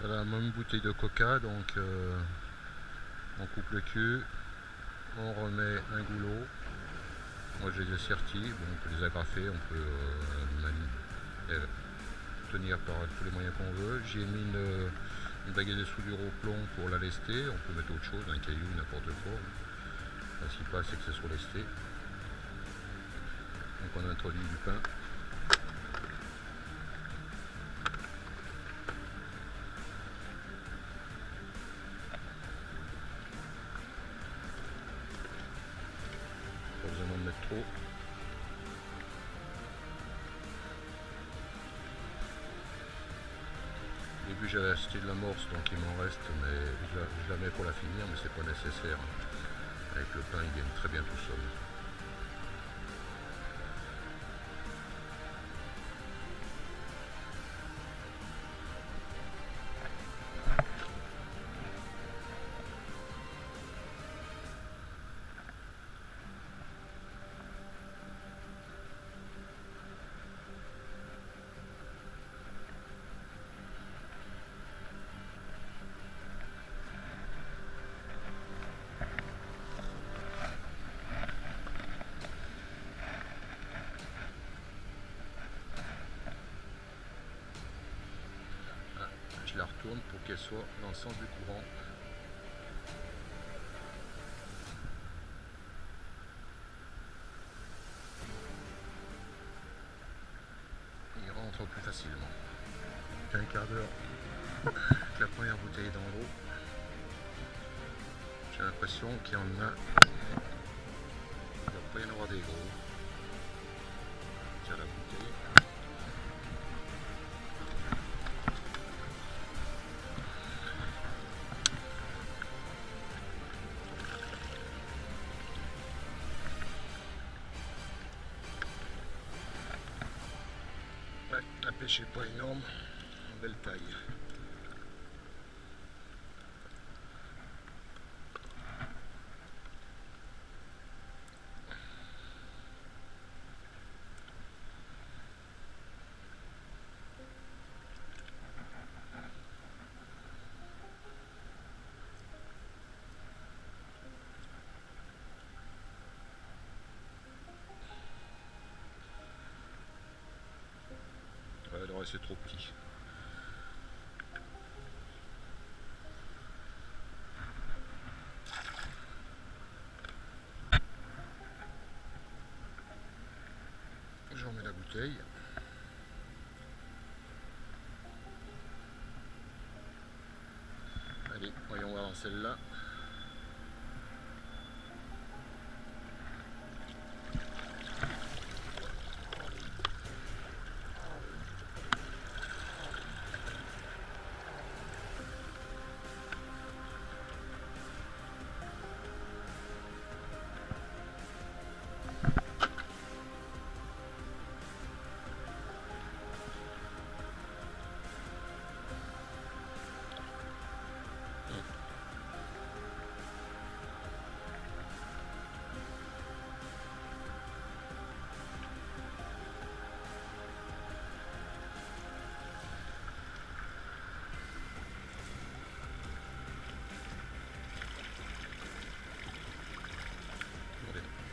Voilà, même bouteille de coca, donc on coupe le cul, on remet un goulot. Moi j'ai des sertis, bon, on peut les agrafer, on peut tenir par tous les moyens qu'on veut. J'ai mis une baguette de soudure au plomb pour la lester, on peut mettre autre chose, un caillou, n'importe quoi. Le principal c'est que ce soit lesté. Donc on introduit du pain. Pas besoin d'en mettre trop. Au début j'avais acheté de l'amorce, donc il m'en reste, mais je la mets pour la finir, mais c'est pas nécessaire. Avec le pain il gagne très bien tout seul. Je la retourne pour qu'elle soit dans le sens du courant. Il rentre plus facilement. Un quart d'heure avec la première bouteille dans l'eau. J'ai l'impression qu'il y en a. Il ne doit pas y en avoir des gros. Tiens la bouteille. Ouais, la pêche n'est pas énorme, en belle taille. Ouais, le reste c'est trop petit. J'en mets la bouteille. Allez, voyons voir celle-là.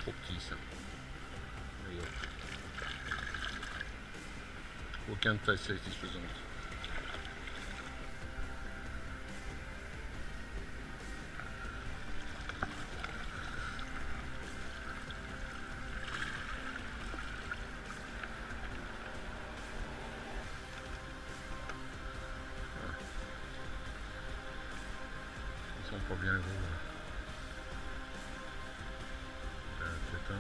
Trop petit ça. Et aucun taille satisfaisante. Ils sont pas bien gros. C'est un.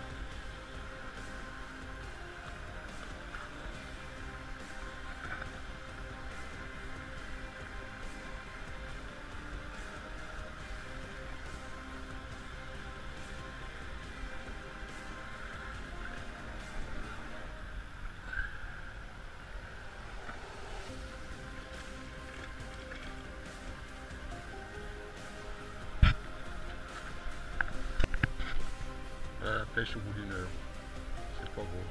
La pêche au bout d'une heure. C'est pas gros.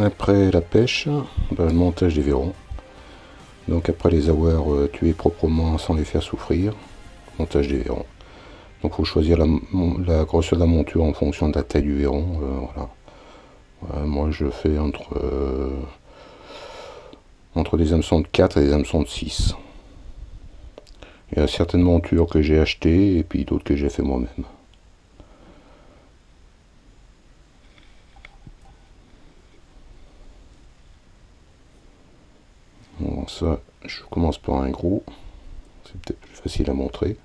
Après la pêche, le montage des verrons. Donc après les avoir tués proprement sans les faire souffrir, montage des verrons. Donc il faut choisir la grosseur de la monture en fonction de la taille du verron. Voilà. Moi je fais entre des hameçons de 4 et des hameçons de 6. Il y a certaines montures que j'ai achetées et puis d'autres que j'ai fait moi-même. Bon, ça, je commence par un gros. C'est peut-être plus facile à montrer.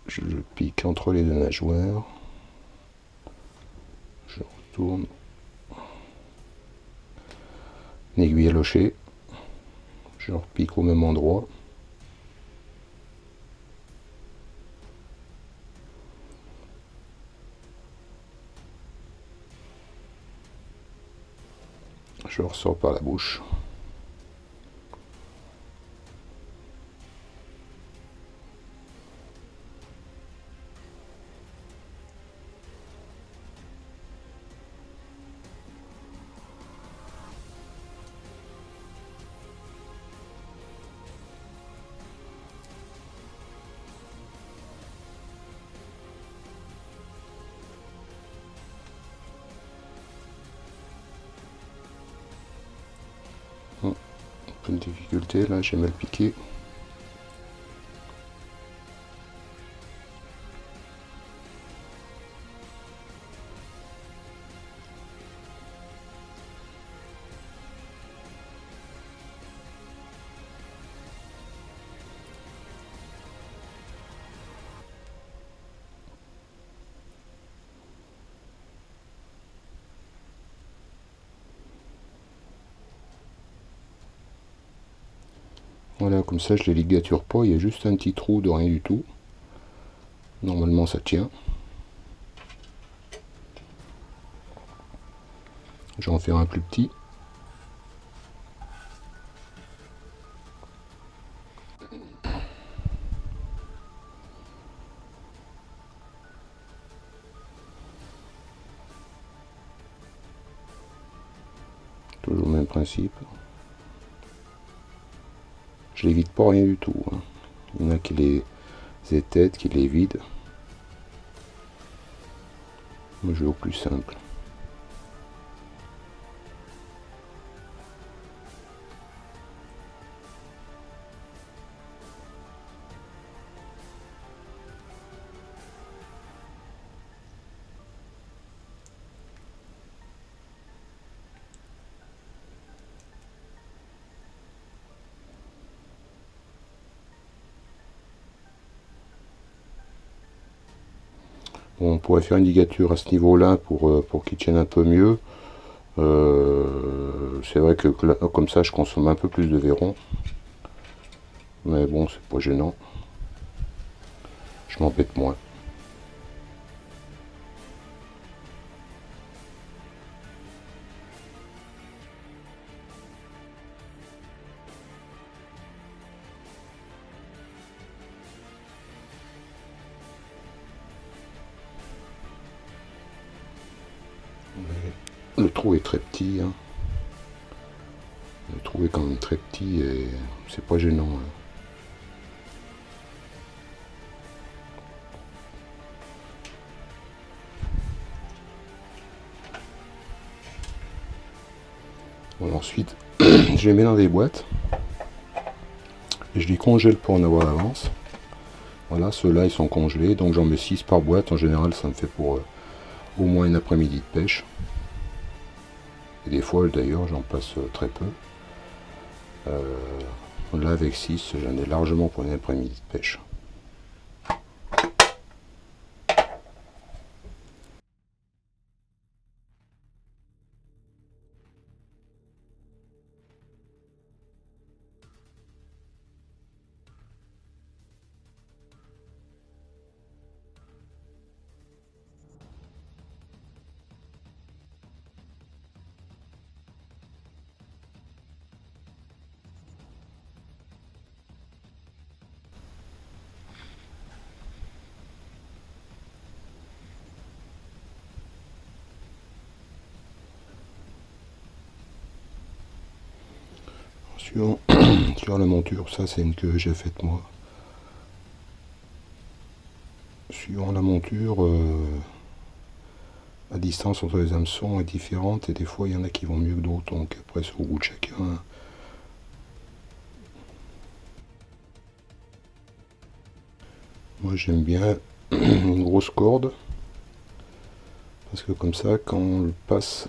Je le pique entre les deux nageoires. Je retourne. Une aiguille à locher. Je repique au même endroit. Je ressors par la bouche. Un peu de difficulté là, j'ai mal piqué. Voilà, comme ça je les ligature pas, il y a juste un petit trou de rien du tout. Normalement ça tient. Je vais en faire un plus petit. Toujours le même principe. Je les vide pas rien du tout. Hein. Il y en a qui les étêtent, qui les vident. Moi je vais au plus simple. Bon, on pourrait faire une ligature à ce niveau-là pour qu'il tienne un peu mieux. C'est vrai que comme ça je consomme un peu plus de verron. Mais bon, c'est pas gênant. Je m'embête moins. Le trou est très petit. Hein. Le trou est quand même très petit et c'est pas gênant. Hein. Bon, ensuite, je les mets dans des boîtes et je les congèle pour en avoir d'avance. Voilà, ceux-là ils sont congelés, donc j'en mets 6 par boîte. En général, ça me fait pour au moins une après-midi de pêche. Et des fois, d'ailleurs, j'en passe très peu. Là, avec 6, j'en ai largement pour une après-midi de pêche. sur, sur la monture. Ça c'est une que j'ai faite moi. Sur la monture, la distance entre les hameçons est différente et des fois il y en a qui vont mieux que d'autres, donc après c'est au goût de chacun. Moi j'aime bien une grosse corde, parce que comme ça quand on le passe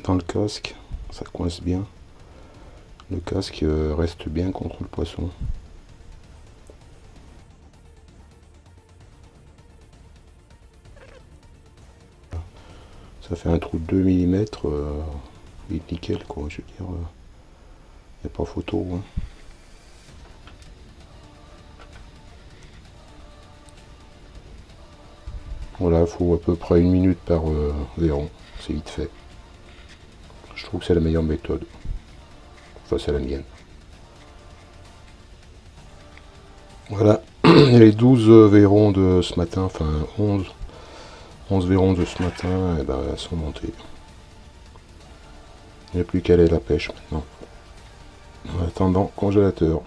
dans le casque, ça coince bien. Le casque reste bien contre le poisson. Ça fait un trou de 2 mm, il est nickel quoi, je veux dire, il n'y a pas photo. Hein. Voilà, il faut à peu près 1 minute par verron, c'est vite fait. Je trouve que c'est la meilleure méthode. Enfin, c'est la mienne. Voilà, les 12 verrons de ce matin, enfin 11 verrons de ce matin, et ben, sont montés. Il n'y a plus qu'à aller à la pêche maintenant. En attendant, congélateur.